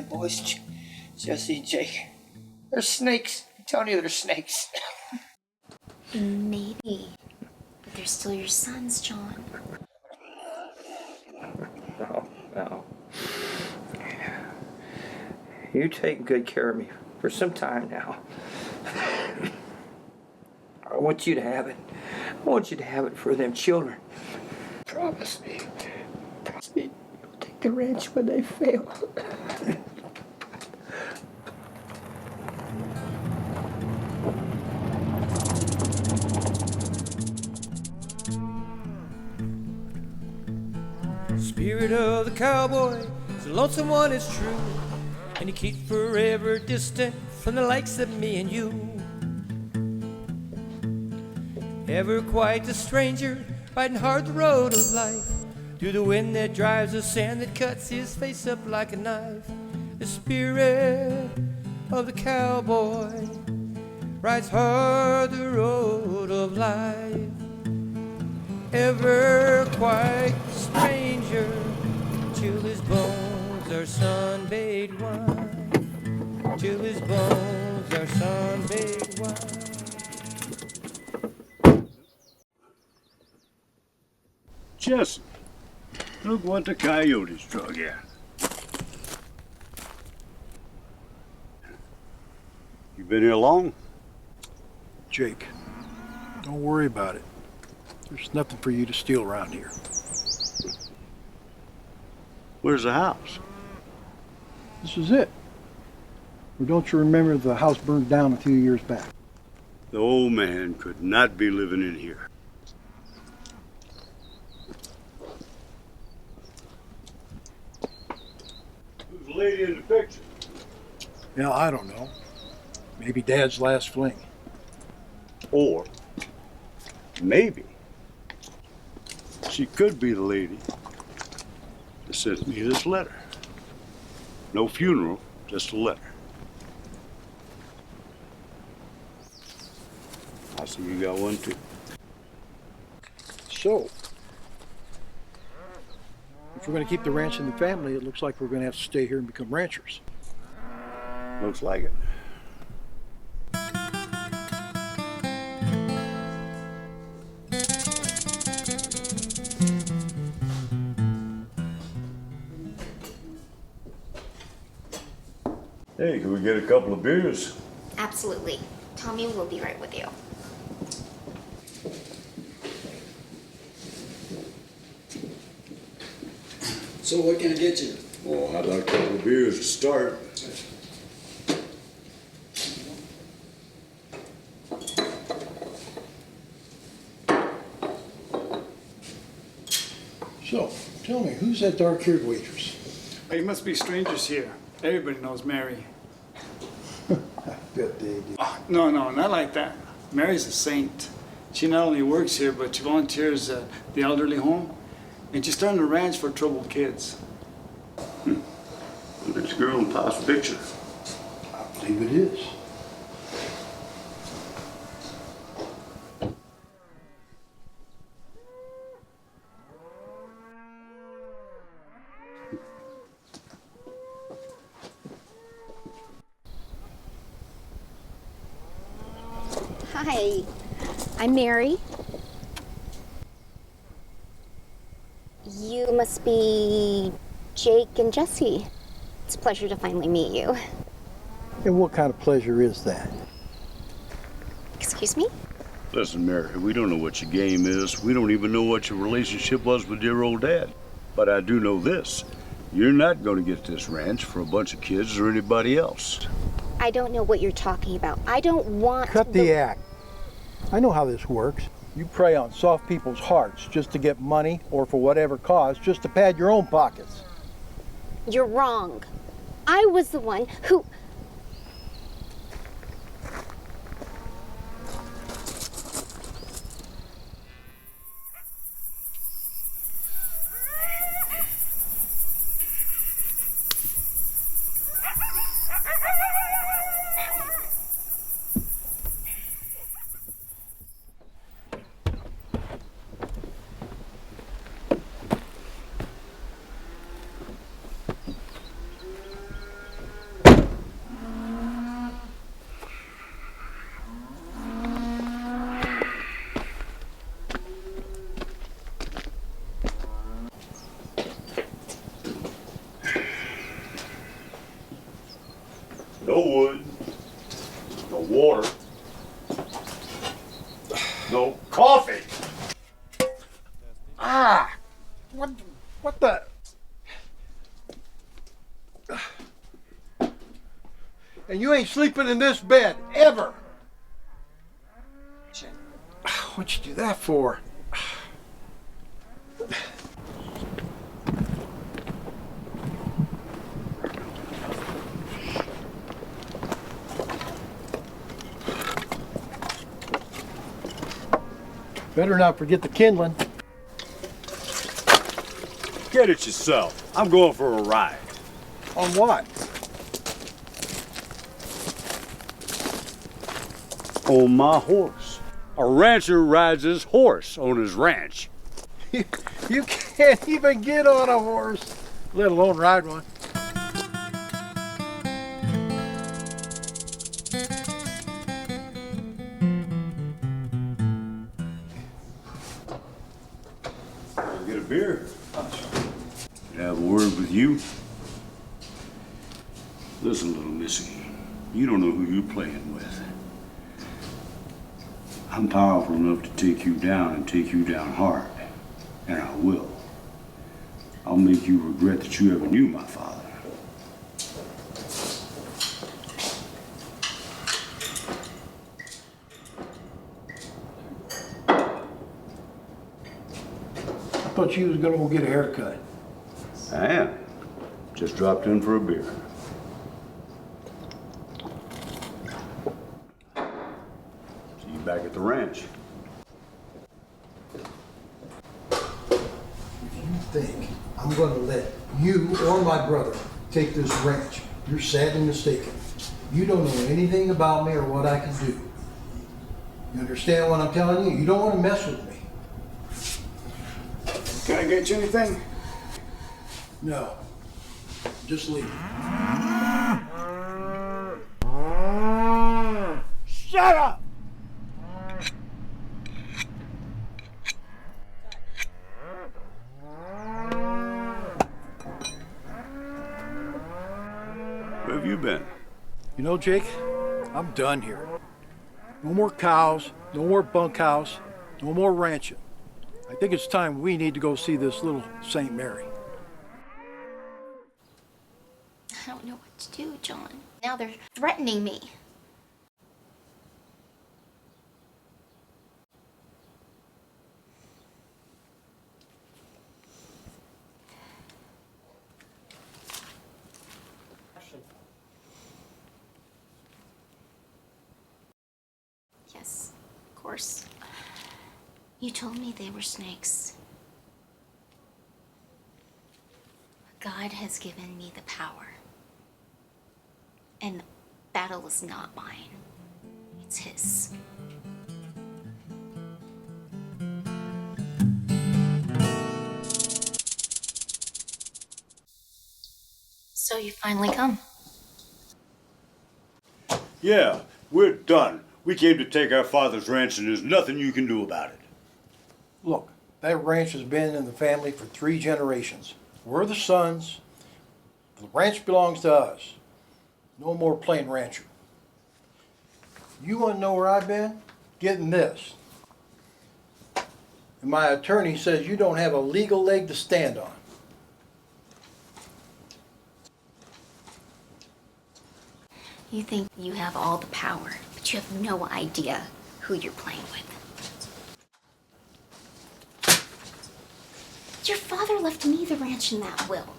Listen, boys, Jesse and Jake. They're snakes. I'm telling you, they're snakes. Maybe. But they're still your sons, John. No. You take good care of me for some time now. I want you to have it. I want you to have it for them children. Promise me. Promise me you'll take the ranch when they fail. Spirit of the cowboy is a lonesome one, it's true, and you keep forever distant from the likes of me and you. Ever quite a stranger, riding hard the road of life, through the wind that drives the sand that cuts his face up like a knife. The spirit of the cowboy rides hard the road of life. Ever quite a stranger, till his bones are sun-bathed wine, till his bones are sun-bathed wine. Jesse, look what the coyotes drug in. You been here long? Jake, don't worry about it. There's nothing for you to steal around here. Where's the house? This is it. Or don't you remember the house burned down a few years back? The old man could not be living in here. Who's the lady in the picture? Yeah, I don't know. Maybe Dad's last fling. Or maybe she could be the lady that sent me this letter. No funeral, just a letter. I see you got one too. So, if we're going to keep the ranch in the family, it looks like we're going to have to stay here and become ranchers. Looks like it. Hey, can we get a couple of beers? Absolutely. Tommy will be right with you. So what can I get you? Well, how about a couple of beers to start? So, tell me, who's that dark-haired waitress? Oh, you must be strangers here. Everybody knows Mary. I bet they do. Oh, no, not like that. Mary's a saint. She not only works here, but she volunteers at the elderly home. And she's starting a ranch for troubled kids. Look at the girl in Pop's picture. I believe it is. Hi, I'm Mary. You must be Jake and Jesse. It's a pleasure to finally meet you. And what kind of pleasure is that? Excuse me? Listen, Mary, we don't know what your game is. We don't even know what your relationship was with your old dad. But I do know this. You're not going to get this ranch for a bunch of kids or anybody else. I don't know what you're talking about. I don't want Cut the act. I know how this works. You prey on soft people's hearts just to get money or for whatever cause, just to pad your own pockets. You're wrong. I was the one who... No wood. No water. No coffee. Ah! What the? And you ain't sleeping in this bed, ever! What'd you do that for? Better not forget the kindling. Get it yourself. I'm going for a ride. On what? On my horse. A rancher rides his horse on his ranch. You can't even get on a horse, let alone ride one. I'll get a beer. Can I have a word with you? Listen, little missy, you don't know who you're playing with. I'm powerful enough to take you down and take you down hard. And I will. I'll make you regret that you ever knew my father. I thought you was gonna go get a haircut. I am. Just dropped in for a beer. See you back at the ranch. If you think I'm gonna let you or my brother take this ranch, you're sadly mistaken. You don't know anything about me or what I can do. You understand what I'm telling you? You don't want to mess with me. Can I get you anything? No. Just leave. Shut up! Where have you been? You know, Jake, I'm done here. No more cows, no more bunkhouse, no more ranching. I think it's time we need to go see this little St. Mary. I don't know what to do, John. Now they're threatening me. Yes, of course. You told me they were snakes. God has given me the power. And the battle is not mine. It's his. So you finally come. Yeah, we're done. We came to take our father's ranch and there's nothing you can do about it. Look, that ranch has been in the family for 3 generations. We're the sons. The ranch belongs to us. No more plain rancher. You want to know where I've been? Getting this. And my attorney says you don't have a legal leg to stand on. You think you have all the power, but you have no idea who you're playing with. Your father left me the ranch in that will.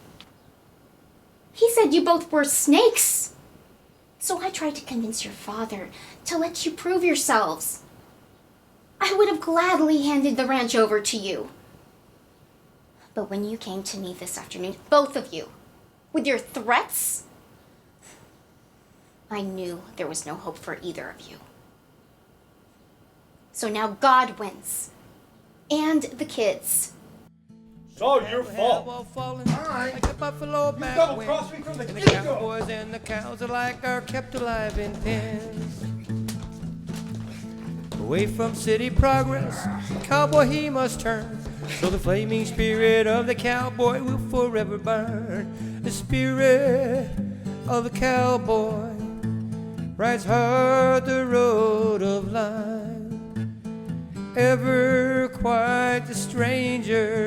He said you both were snakes. So I tried to convince your father to let you prove yourselves. I would have gladly handed the ranch over to you. But when you came to me this afternoon, both of you, with your threats, I knew there was no hope for either of you. So now God wins. And the kids. It's all your fault. Like a buffalo double-crossed me from the and the get-go. cowboys and the cows are kept alive in pens. Away from city progress, cowboy he must turn. So the flaming spirit of the cowboy will forever burn. The spirit of the cowboy rides hard the road of life. Ever quite the stranger